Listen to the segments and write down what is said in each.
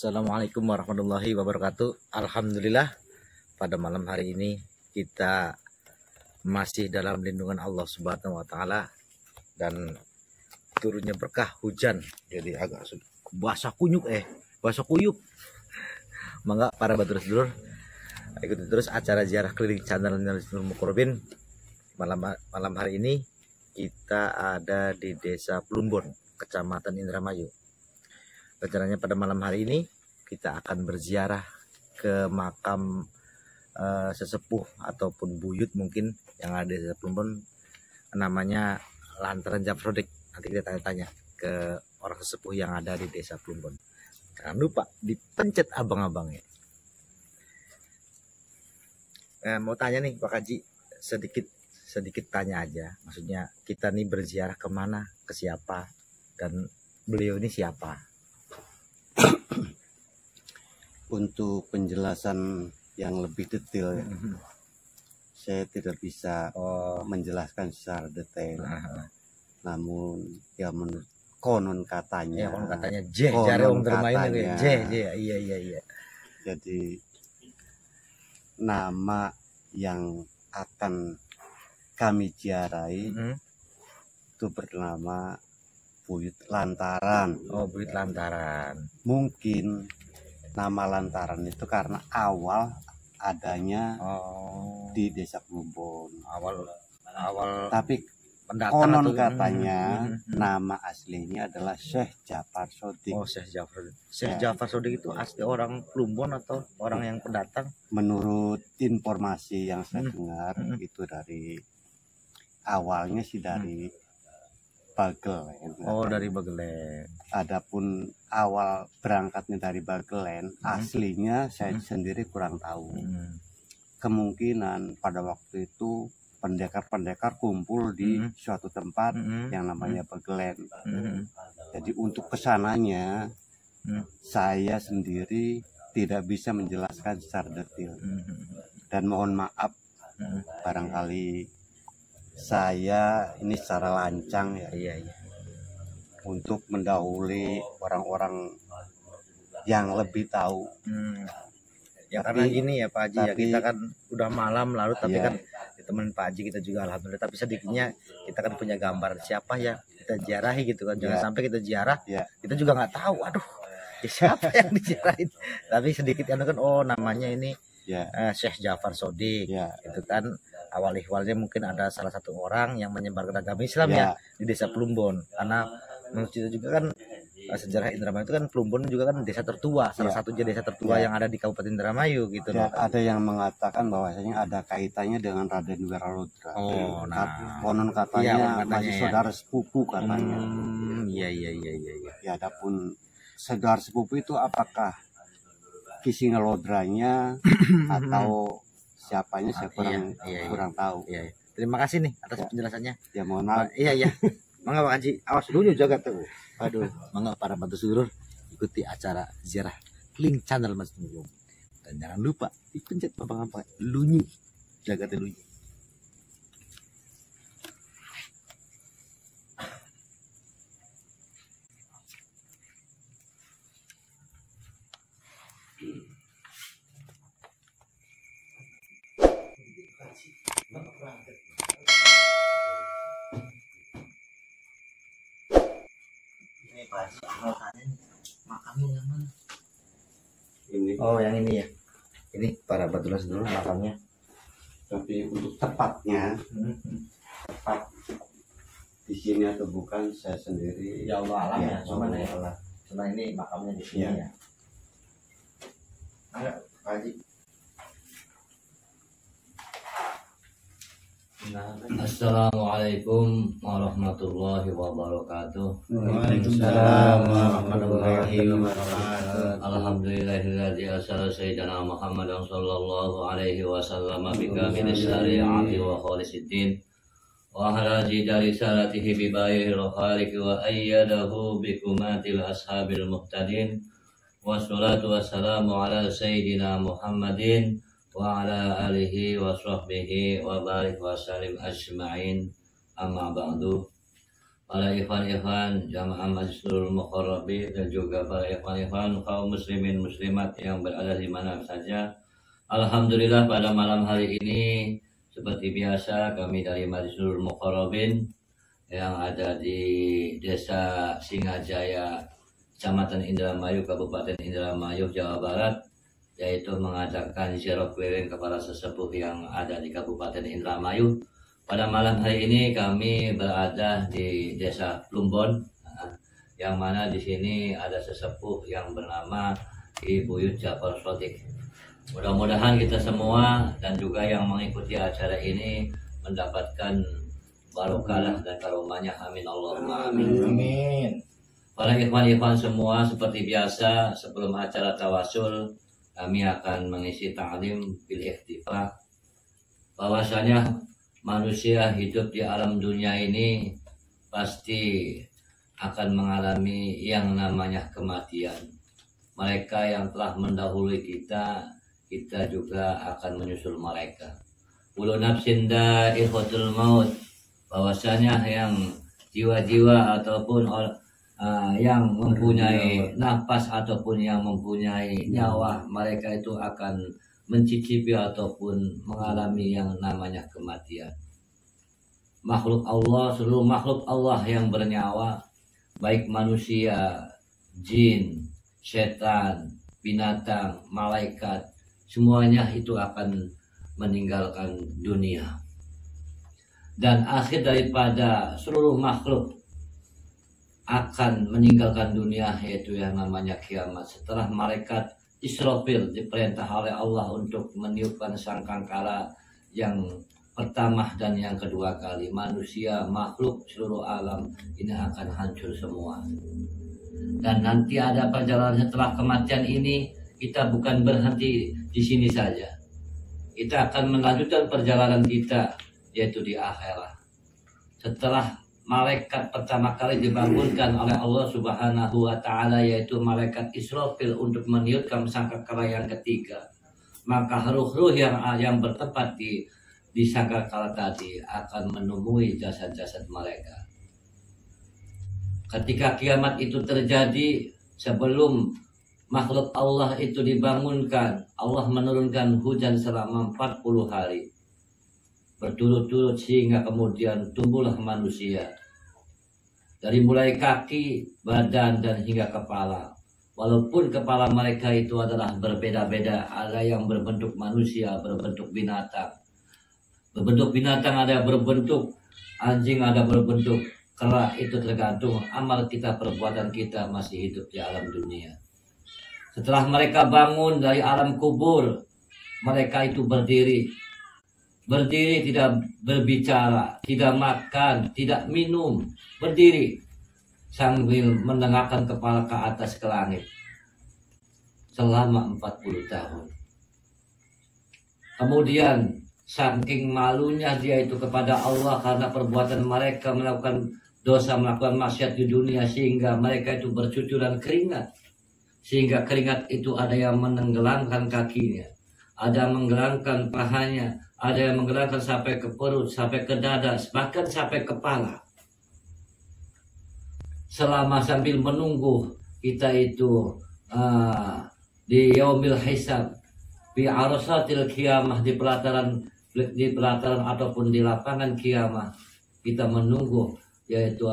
Assalamualaikum warahmatullahi wabarakatuh. Alhamdulillah pada malam hari ini kita masih dalam lindungan Allah Subhanahu wa taala dan turunnya berkah hujan. Jadi agak basah kuyup. Mangga para batur-sedulur ikuti terus acara ziarah keliling channel Nur Muqarrabin. Malam hari ini kita ada di Desa Plumbon, Kecamatan Indramayu. Rencananya pada malam hari ini kita akan berziarah ke makam sesepuh ataupun buyut mungkin yang ada di Desa Plumbon, namanya Lantaran Jafar Sodik. Nanti kita tanya-tanya ke orang sesepuh yang ada di Desa Plumbon. Jangan lupa dipencet abang-abangnya. Mau tanya nih Pak Haji, sedikit tanya aja. Maksudnya kita nih berziarah kemana, ke siapa, dan beliau ini siapa? Untuk penjelasan yang lebih detail, saya tidak bisa menjelaskan secara detail. Namun ya menurut konon katanya, iya. Jadi nama yang akan kami ziarahi itu bernama Buyut Lantaran. Oh, Buyut Lantaran. Mungkin nama Lantaran itu karena awal adanya di Desa Plumbon. Awal. Tapi konon katanya nama aslinya adalah Syekh Jafar Sodik. Oh, Syekh Jafar. Syekh Jafar Sodik itu asli orang Plumbon atau orang yang pendatang? Menurut informasi yang saya dengar itu dari awalnya sih dari Bagelen. Oh, dari Bagelen. Adapun awal berangkatnya dari Bagelen, aslinya saya sendiri kurang tahu. Kemungkinan pada waktu itu pendekar-pendekar kumpul di suatu tempat yang namanya Bagelen. Jadi untuk kesananya saya sendiri tidak bisa menjelaskan secara detail. Dan mohon maaf barangkali saya ini secara lancang ya, untuk mendahului orang-orang yang lebih tahu. Ya karena gini ya Pak Haji, ya kita kan udah malam lalu tapi kan ditemenin Pak Haji kita juga alhamdulillah, tapi sedikitnya kita kan punya gambaran siapa ya kita ziarahi gitu kan. Jangan sampai kita ziarah kita juga nggak tahu, aduh ya siapa yang diziarahin, tapi sedikit kan namanya ini Syekh Jafar Sodik. Itu kan awalnya mungkin ada salah satu orang yang menyebarkan agama Islam ya di Desa Plumbon, karena menurut kita juga kan sejarah Indramayu itu kan Plumbon juga kan desa tertua, salah satu desa tertua yang ada di Kabupaten Indramayu gitu loh. Ada yang mengatakan bahwasanya ada kaitannya dengan Raden Wiralodra. Konon katanya masih saudara sepupu katanya. Iya. Ya, adapun saudara sepupu itu apakah Kisina Lodranya atau siapanya saya kurang tahu. Terima kasih nih atas penjelasannya. Ya mohon maaf. Iya. Mangga Pak Haji, awas dulu jaga tuh. Aduh, mangga para bantu sedulur ikuti acara ziarah link channel Mas Nurul. Dan jangan lupa dipencet apa-apa lunyi. Jaga tuh lunyi. Ini Pak Haji, mau tanya nih, makamnya yang mana? Ini. Oh, yang ini ya. Ini para batulah dulu makamnya. Tapi untuk tepatnya, tepat di sini atau bukan saya sendiri. Ya Allah alam ya, cuma ini makamnya di sini ya. Ayo, Pak Haji. Assalamualaikum warahmatullahi wabarakatuh. Waalaikumsalam warahmatullahi wabarakatuh. Alhamdulillahilladzi arsala sayyidina Muhammadan sallallahu alaihi wasallam bi kamilis syari'ati wa khalisiddin wa haraji dari salatihi bi bayyil khaliqi wa ayyadahu bi kumatil ashabil muhtadin wassalatu wassalamu ala sayyidina Muhammadin wa ala alihi wa sahbihi wa barik wa salim ajma'in, amma ba'du. para ikhwan-ikhwan jamaah Majlisul Muqarrabin dan juga para ikhwan-ikhwan kaum muslimin muslimat yang berada di mana saja. Alhamdulillah pada malam hari ini seperti biasa kami dari Majlisul Muqarrabin yang ada di Desa Singajaya, Kecamatan Indramayu, Kabupaten Indramayu, Jawa Barat, yaitu mengadakan ziarah keliling kepada sesepuh yang ada di Kabupaten Indramayu. Pada malam hari ini kami berada di Desa Plumbon, yang mana di sini ada sesepuh yang bernama Ibu Yud Jafar Shodiq. Mudah-mudahan kita semua dan juga yang mengikuti acara ini mendapatkan barokah dan karomahnya. Amin Allahumma amin. Amin. Para ikhwan-ikhwan semua, seperti biasa sebelum acara tawasul kami akan mengisi ta'lim bil ikhtifa, bahwasanya manusia hidup di alam dunia ini pasti akan mengalami yang namanya kematian. Mereka yang telah mendahului kita juga akan menyusul mereka. Kullu nafsin dha'iqatul maut, bahwasanya yang jiwa-jiwa ataupun yang mempunyai nafas ataupun yang mempunyai nyawa, mereka itu akan mencicipi ataupun mengalami yang namanya kematian. Makhluk Allah, seluruh makhluk Allah yang bernyawa, baik manusia, jin, setan, binatang, malaikat, semuanya itu akan meninggalkan dunia. Dan akhir daripada seluruh makhluk akan meninggalkan dunia, yaitu yang namanya kiamat. Setelah malaikat Israfil diperintah oleh Allah untuk meniupkan sangkakala yang pertama dan yang kedua kali, manusia, makhluk, seluruh alam ini akan hancur semua. Dan nanti ada perjalanan setelah kematian ini. Kita bukan berhenti di sini saja. Kita akan melanjutkan perjalanan kita, yaitu di akhirat. Setelah malaikat pertama kali dibangunkan oleh Allah Subhanahu wa Ta'ala, yaitu malaikat Israfil untuk meniupkan sangkakala yang ketiga, maka ruh-ruh yang bertempat di sangkakala tadi akan menemui jasad-jasad mereka. Ketika kiamat itu terjadi, sebelum makhluk Allah itu dibangunkan, Allah menurunkan hujan selama 40 hari berturut-turut, sehingga kemudian tumbuhlah manusia dari mulai kaki, badan, dan hingga kepala. Walaupun kepala mereka itu adalah berbeda-beda, ada yang berbentuk manusia, berbentuk binatang. Berbentuk binatang ada berbentuk anjing, ada berbentuk kera, itu tergantung amal kita, perbuatan kita masih hidup di alam dunia. Setelah mereka bangun dari alam kubur, mereka itu berdiri. Berdiri, tidak berbicara, tidak makan, tidak minum. Berdiri sambil menengahkan kepala ke atas ke langit selama 40 tahun. Kemudian saking malunya dia itu kepada Allah karena perbuatan mereka melakukan dosa, melakukan maksiat di dunia, sehingga mereka itu bercucuran keringat. Sehingga keringat itu ada yang menenggelamkan kakinya, ada yang menggelangkan pahanya, ada yang menggelangkan sampai ke perut, sampai ke dada, bahkan sampai kepala. Selama sambil menunggu kita itu di yaumil hisab, di arasatil kiamah, di pelataran ataupun di lapangan kiamah, kita menunggu yaitu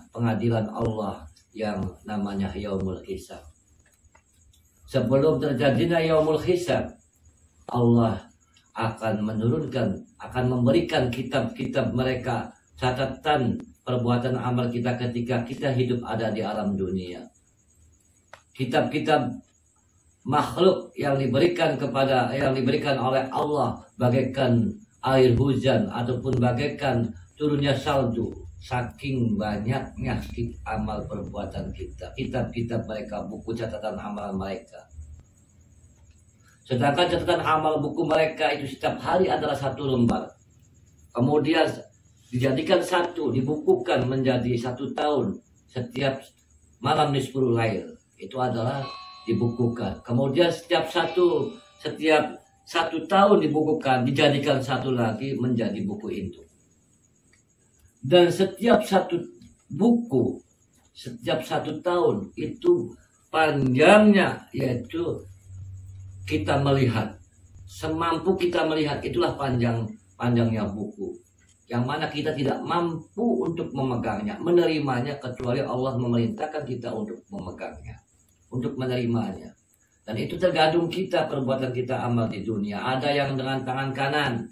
pengadilan Allah yang namanya yaumul hisab. Sebelum terjadinya yaumul hisab, Allah akan memberikan kitab-kitab mereka, catatan perbuatan amal kita ketika kita hidup ada di alam dunia. Kitab-kitab makhluk yang diberikan oleh Allah bagaikan air hujan ataupun bagaikan turunnya salju. Saking banyaknya amal perbuatan kita, kitab-kitab mereka, buku catatan amal mereka. Sedangkan catatan amal buku mereka itu setiap hari adalah 1 lembar. Kemudian dijadikan dibukukan menjadi 1 tahun. Setiap malam nisful lail itu adalah dibukukan. Kemudian setiap 1 tahun dibukukan, dijadikan 1 lagi menjadi buku itu. Dan setiap satu buku, setiap 1 tahun itu panjangnya, yaitu kita melihat, semampu kita melihat, itulah panjangnya buku. Yang mana kita tidak mampu untuk memegangnya, menerimanya, kecuali Allah memerintahkan kita untuk memegangnya, untuk menerimanya. Dan itu tergantung kita, perbuatan kita amal di dunia. Ada yang dengan tangan kanan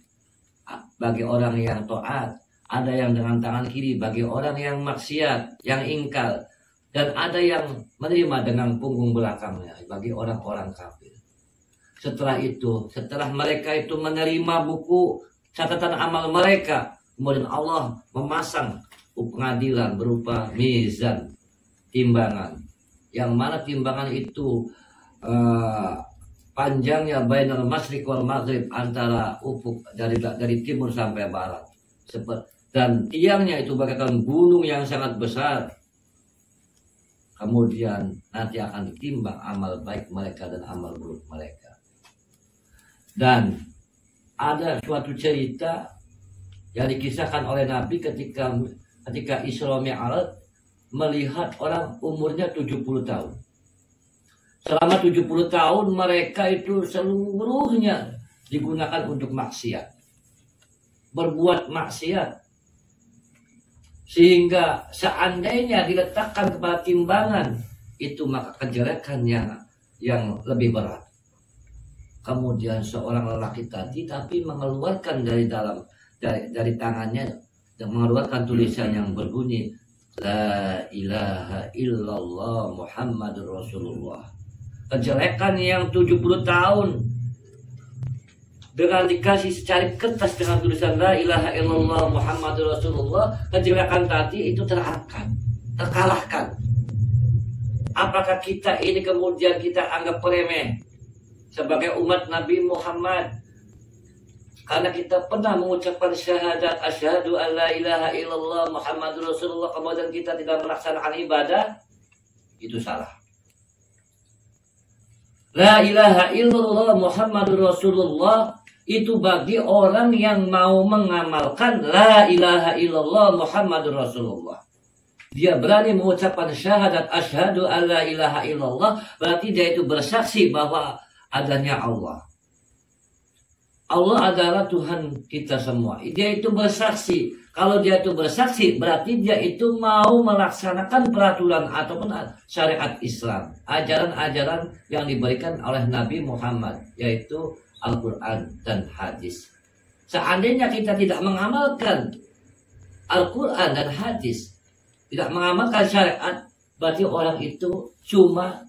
bagi orang yang taat, ada yang dengan tangan kiri bagi orang yang maksiat, yang ingkar, dan ada yang menerima dengan punggung belakangnya bagi orang-orang kafir. Setelah itu, setelah mereka itu menerima buku catatan amal mereka, kemudian Allah memasang pengadilan berupa mizan, timbangan, yang mana timbangan itu panjangnya bainal masyriq wal maghrib, antara ufuk dari timur sampai barat, dan tiangnya itu bagaikan gunung yang sangat besar. Kemudian nanti akan ditimbang amal baik mereka dan amal buruk mereka. Dan ada suatu cerita yang dikisahkan oleh Nabi ketika Isra Mi'raj, melihat orang umurnya 70 tahun. Selama 70 tahun mereka itu seluruhnya digunakan untuk maksiat, berbuat maksiat, sehingga seandainya diletakkan kepada timbangan itu, maka kejelekannya yang lebih berat. Kemudian seorang lelaki tadi tapi mengeluarkan dari tangannya dan mengeluarkan tulisan yang berbunyi La ilaha illallah Muhammadur Rasulullah. Kejelekan yang 70 tahun dengan dikasih secari kertas dengan tulisan La ilaha illallah Muhammadur Rasulullah, kejelekan tadi itu terangkat, terkalahkan. Apakah kita ini kemudian kita anggap remeh sebagai umat Nabi Muhammad karena kita pernah mengucapkan syahadat asyhadu an la ilaha illallah Muhammadur Rasulullah, kemudian kita tidak melaksanakan ibadah? Itu salah. La ilaha illallah Muhammadur Rasulullah itu bagi orang yang mau mengamalkan La ilaha illallah Muhammadur Rasulullah. Dia berani mengucapkan syahadat asyhadu an la ilaha illallah, berarti dia itu bersaksi bahwa adanya Allah. Allah adalah Tuhan kita semua. Dia itu bersaksi. Kalau dia itu bersaksi, berarti dia itu mau melaksanakan peraturan ataupun syariat Islam, ajaran-ajaran yang diberikan oleh Nabi Muhammad, yaitu Al-Quran dan hadis. Seandainya kita tidak mengamalkan Al-Quran dan hadis, tidak mengamalkan syariat, berarti orang itu cuma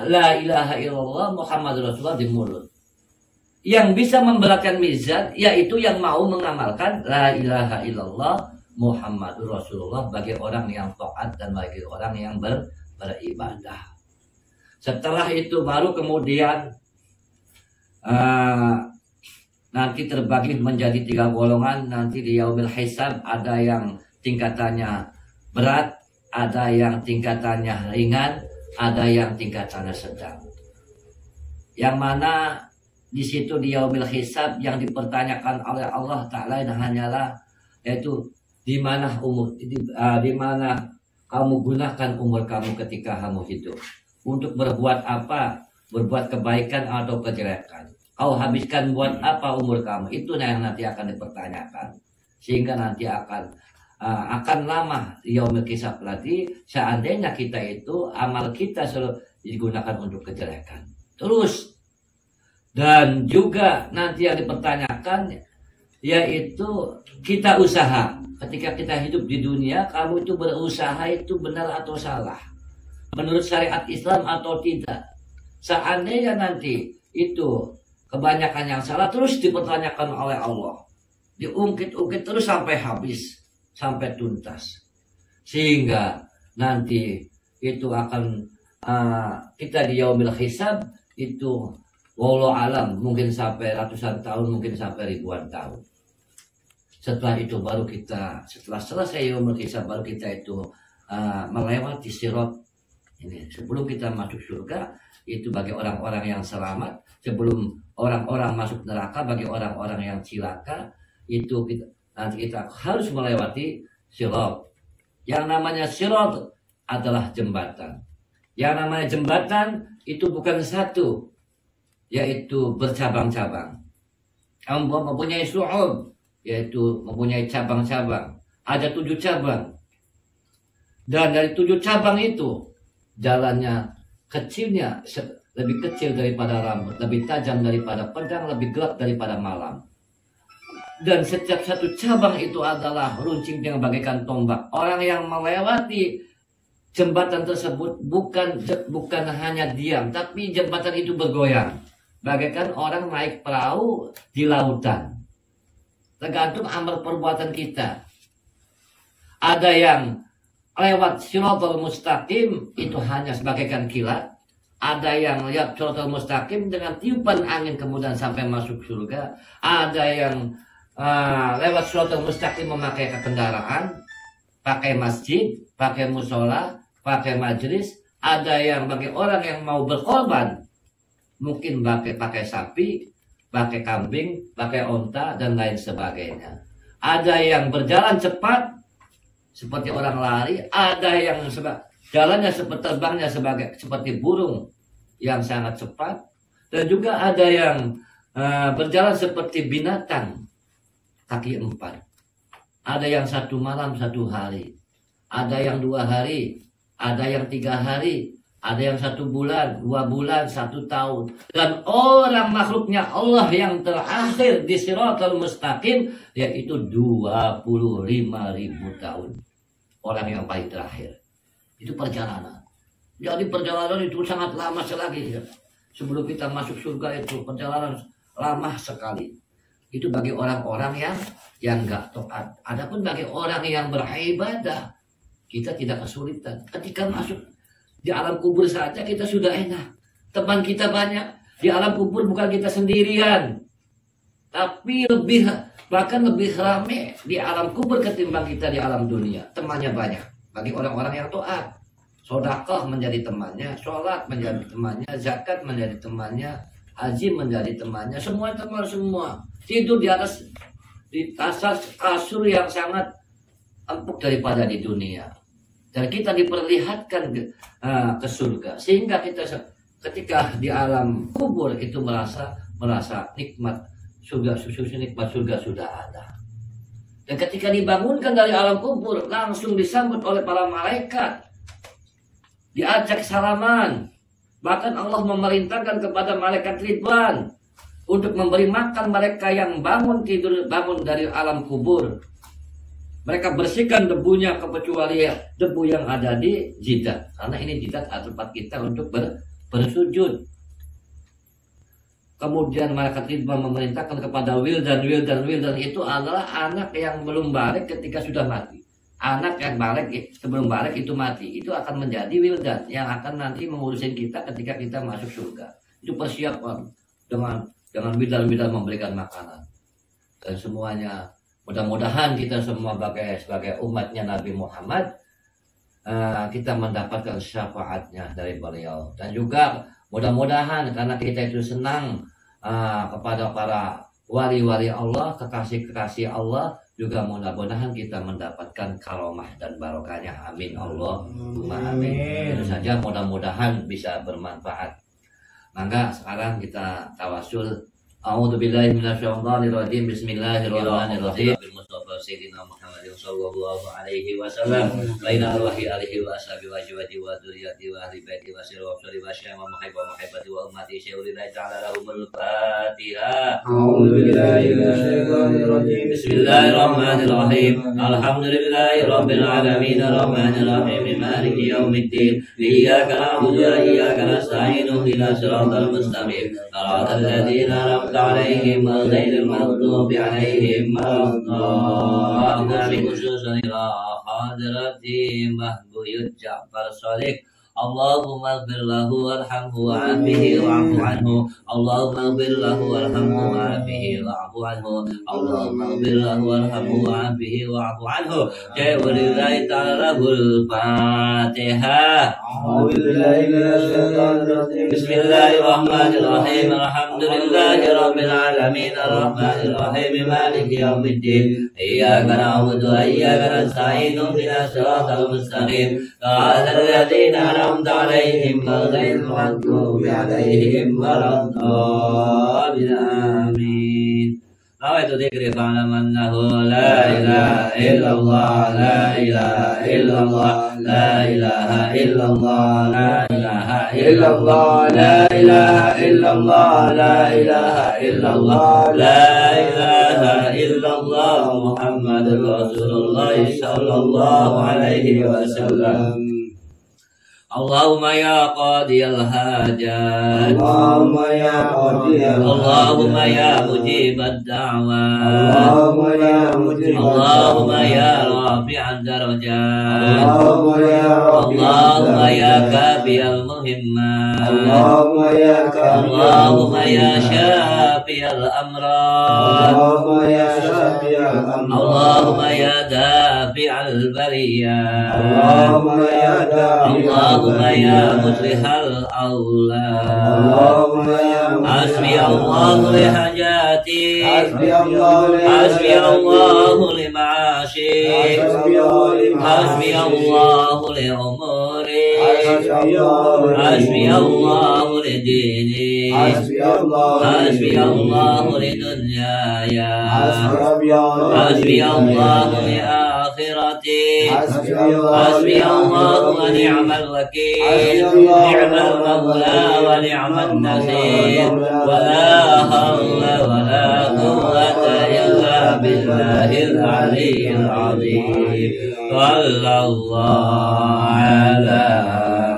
la ilaha illallah Muhammadur Rasulullah di mulut. Yang bisa memberatkan mizan yaitu yang mau mengamalkan La ilaha illallah Muhammadur Rasulullah bagi orang yang taat dan bagi orang yang beribadah. Setelah itu baru kemudian nanti terbagi menjadi 3 golongan. Nanti di yaumil hisab ada yang tingkatannya berat, ada yang tingkatannya ringan, ada yang tingkatannya sedang. Yang mana di situ di yaumil hisab yang dipertanyakan oleh Allah Ta'ala hanyalah yaitu di mana kamu gunakan umur kamu ketika kamu hidup untuk berbuat apa, berbuat kebaikan atau kejelekan. Kau habiskan buat apa umur kamu, itu yang nanti akan dipertanyakan, sehingga nanti akan lama di yaumil hisab lagi. Seandainya kita itu amal kita selalu digunakan untuk kejelekan terus. Dan juga nanti yang dipertanyakan yaitu kita usaha. Ketika kita hidup di dunia, kamu itu berusaha itu benar atau salah, menurut syariat Islam atau tidak. Seandainya nanti itu kebanyakan yang salah, terus dipertanyakan oleh Allah, diungkit-ungkit terus sampai habis, sampai tuntas, sehingga nanti itu akan kita di yaumil hisab itu wallahu alam mungkin sampai ratusan tahun, mungkin sampai ribuan tahun. Setelah itu baru kita, setelah selesai yaumul hisab, baru kita itu melewati sirat ini. Sebelum kita masuk surga, itu bagi orang-orang yang selamat. Sebelum orang-orang masuk neraka, bagi orang-orang yang cilaka, itu kita, nanti kita harus melewati sirat. Yang namanya sirat adalah jembatan. Yang namanya jembatan itu bukan satu, yaitu bercabang-cabang. Mempunyai syu'ub, yaitu mempunyai cabang-cabang. Ada 7 cabang. Dan dari 7 cabang itu, jalannya kecilnya lebih kecil daripada rambut, lebih tajam daripada pedang, lebih gelap daripada malam. Dan setiap satu cabang itu adalah runcing yang bagaikan tombak. Orang yang melewati jembatan tersebut bukan hanya diam, tapi jembatan itu bergoyang, bagaikan orang naik perahu di lautan. Tergantung amal perbuatan kita. Ada yang lewat Shiratal Mustaqim itu hanya sebagaikan kilat. Ada yang lihat Shiratal Mustaqim dengan tiupan angin kemudian sampai masuk surga. Ada yang lewat Shiratal Mustaqim memakai kendaraan, pakai masjid, pakai musola, pakai majelis. Ada yang bagi orang yang mau berkorban, mungkin pakai sapi, pakai kambing, pakai onta dan lain sebagainya. Ada yang berjalan cepat seperti orang lari, ada yang jalannya terbangnya seperti burung yang sangat cepat, dan juga ada yang berjalan seperti binatang kaki 4. Ada yang 1 malam 1 hari, ada yang 2 hari, ada yang 3 hari, ada yang 1 bulan, 2 bulan, 1 tahun. Dan orang makhluknya Allah yang terakhir di Shiratal Mustaqim yaitu 25.000 tahun. Orang yang paling terakhir. Itu perjalanan. Jadi perjalanan itu sangat lama sekali. Sebelum kita masuk surga itu perjalanan lama sekali. Itu bagi orang-orang yang nggak taat. Adapun bagi orang yang beribadah, kita tidak kesulitan. Ketika masuk di alam kubur saja kita sudah enak. Teman kita banyak. Di alam kubur bukan kita sendirian, tapi bahkan lebih ramai di alam kubur ketimbang kita di alam dunia. Temannya banyak bagi orang-orang yang taat. Sedekah menjadi temannya, sholat menjadi temannya, zakat menjadi temannya, haji menjadi temannya, semua teman semua. Tidur di atas kasur yang sangat empuk daripada di dunia. Dan kita diperlihatkan ke surga, sehingga kita ketika di alam kubur itu merasa nikmat surga, nikmat surga sudah ada. Dan ketika dibangunkan dari alam kubur, langsung disambut oleh para malaikat, diajak salaman. Bahkan Allah memerintahkan kepada malaikat Ridwan untuk memberi makan mereka yang bangun dari alam kubur. Mereka bersihkan debunya kecuali debu yang ada di jidat, karena ini jidat tempat kita untuk bersujud. Kemudian malaikat Ridwan memerintahkan kepada wildan itu adalah anak yang belum balik ketika sudah mati. Anak yang balik sebelum balik itu mati, itu akan menjadi wildan yang akan nanti mengurusin kita ketika kita masuk surga. Itu persiapan dengan wildan memberikan makanan. Dan semuanya mudah-mudahan kita semua sebagai umatnya Nabi Muhammad, kita mendapatkan syafaatnya dari beliau. Dan juga mudah-mudahan karena kita itu senang kepada para wali-wali Allah, kekasih-kekasih Allah, juga mudah-mudahan kita mendapatkan karomah dan barokahnya. Amin Allahumma amin. Itu saja, mudah-mudahan bisa bermanfaat. Maka sekarang kita tawasul. A'udzubillahi minasyaitonirrajim. Bismillahirrahmanirrahim. Mustafa Sayyidina Muhammad sallallahu alaihi wasallam baina arwahi alihi wa ashabihi wa jiwati wa dzurriyyati wa ahli baiti wa sirri wa sirri wa syama muhibbati wa ummati syaulillahi ta'ala lahumul Fatihah. A'udzubillahi minasyaitonirrajim. Bismillahirrahmanirrahim. Alhamdulillahi rabbil alamin arrahmanir rahim maliki yaumiddin. Iyyaka na'budu wa iyyaka nasta'in ihdinas siratal mustaqim. Shiratal ladzina an'amta 'alaihim ghairil maghdubi 'alaihim waladdallin. Khususan ila hadrati Mahbuyut Ja'far Shadiq اللهم اغفر له وارحمه وعافه واعف عنه اللهم اغفر له وارحمه وعافه واعف عنه اللهم اغفر له وارحمه وعافه واعف عنه ولله تعالى له الفاتحة. بسم الله الرحمن الرحيم الحمد لله رب العالمين الرحمن الرحيم مالك يوم الدين إياك نعبد وإياك نستعين اهدنا الصراط المستقيم صراط الذين أنعمت عليهم غير المغضوب عليهم ولا الضالين آمين. نويت ذكري فاعلم أنه لا إله إلا الله لا إله إلا الله لا إله إلا الله لا إله إلا الله لا إله إلا الله لا إله إلا الله لا إله إلا الله محمد رسول الله صلى الله عليه وسلم. اللهم يا قاضي الحاجات اللهم يا قاضي اللهم يا مجيب الدعوات اللهم يا رافع الدرجات اللهم يا كافي المهمات اللهم يا شافي الأمراض اللهم يا دافع البريات اللهم يا مصلح الأولاد حسبي الله لحاجاتي حسبي الله لمعاشي حسبي الله لأموري حسبي الله لديني حسبي الله لدنياي حسبي الله لآخرتي حسبي الله ونعم الوكيل نعم المولى ونعم النصير ولا حول ولا قوة إلا بالله العلي العظيم. صلى الله على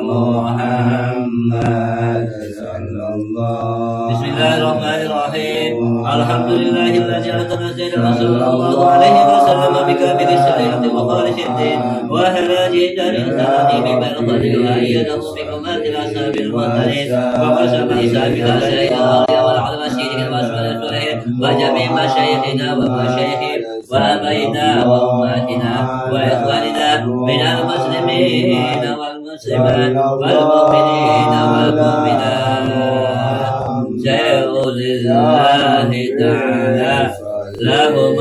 محمد صلى الله. بسم الله الرحمن الرحيم الحمد لله الذي أرسل سيدنا صلى الله عليه وسلم بكامل الشريعة وخالص الدين وهلاج الرسالة بين الخلق وأيده بحكمات الأصحاب المرسلين وقسم لسابها سيد الأولياء والعلم سيده المسؤول الصالحين وجميع مشايخنا ومشايخ وآبائنا وأمهاتنا وإخواننا من المسلمين والمسلمات والمؤمنين والمؤمنات سيقول الله تعالى لهم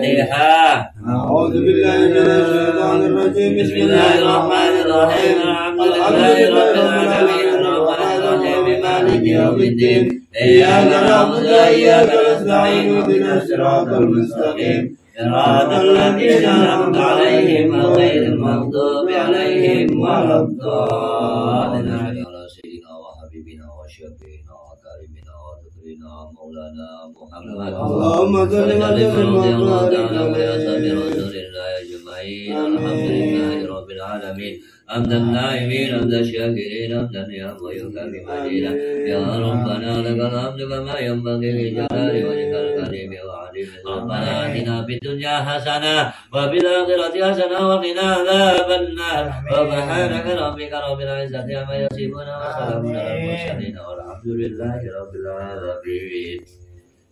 الفاتحة. أعوذ بالله من الشيطان الرجيم بسم الله الرحمن الرحيم الحمد لله رب العالمين الرحمن الرحيم مالك يوم الدين إياك نعبد وإياك نستعين اهدنا الصراط المستقيم صراط الذين أنعمت عليهم غير المغضوب عليهم ولا الضالين. على سيدنا وحبيبنا وشفيعنا وكريمنا وذكرنا مولانا محمد اللهم صل وسلم وبارك على رسول الله أجمعين. الحمد لله رب العالمين حمدا النائمين حمدا الشاكرين حمدا يرضى يكافئ مجيدا يا ربنا لك الحمد كما ينبغي لجلال وجهك الكريم وعظيم. ربنا آتنا في الدنيا حسنة وفي الآخرة حسنة وقنا عذاب النار. سبحانك ربك رب العزة عما يصفون وسلام على المرسلين والحمد لله رب العالمين.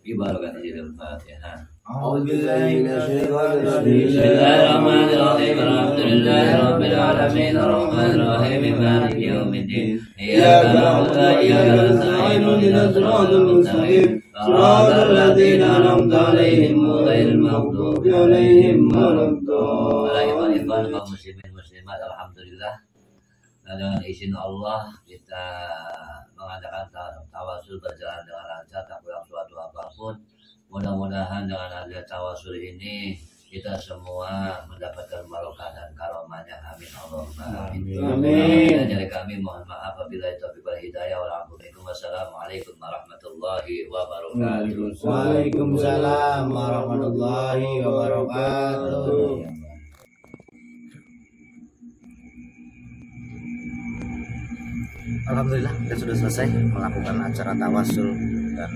ببركة الفاتحة. أعوذ بالله من الشيطان الرجيم بسم الله الرحمن الرحيم الحمد لله رب العالمين الرحمن الرحيم مالك يوم الدين إياك نعبد وإياك نستعين اهدنا الصراط المستقيم صراط الذين أنعمت عليهم غير المغضوب عليهم ولا الضالين. Ikhwan kaum muslimin muslimat, alhamdulillah dengan izin Allah kita mengadakan tawasul berjalan dengan lancar tak kurang suatu apapun. Mudah-mudahan dengan adanya tawasul ini kita semua mendapatkan barokah dan karomahnya. Amin Allahumma amin. Amin. Dari kami mohon maaf apabila itu wal hidayah. Wassalamualaikum warahmatullahi wabarakatuh. Waalaikumsalam warahmatullahi wabarakatuh. Alhamdulillah kita sudah selesai melakukan acara tawasul dan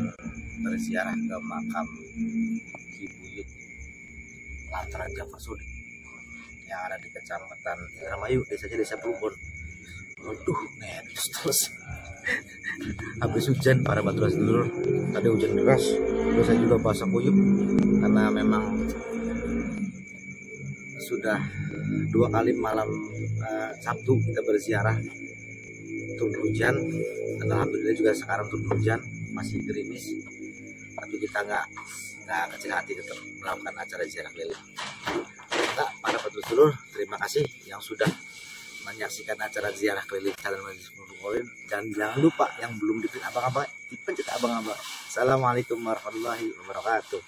berziarah ke makam Ki Buyut Lantaran Java Sulit. yang ada di Kecamatan Indramayu, desanya Desa Plumbon. Waduh, netes terus. Habis hujan para batu sedulur, tadi hujan deras, terus saya juga basah kuyup karena memang sudah 2 kali malam Sabtu kita berziarah turun hujan, dan alhamdulillah juga sekarang turun hujan, masih gerimis, tapi kita nggak kecil hati tetap melakukan acara ziarah keliling. Nah, para batu sedulur, terima kasih yang sudah menyaksikan acara ziarah keliling Jalan Majelis Nurul. Dan jangan lupa yang belum dipencet abang-abang, dipencet abang-abang. Assalamualaikum warahmatullahi wabarakatuh.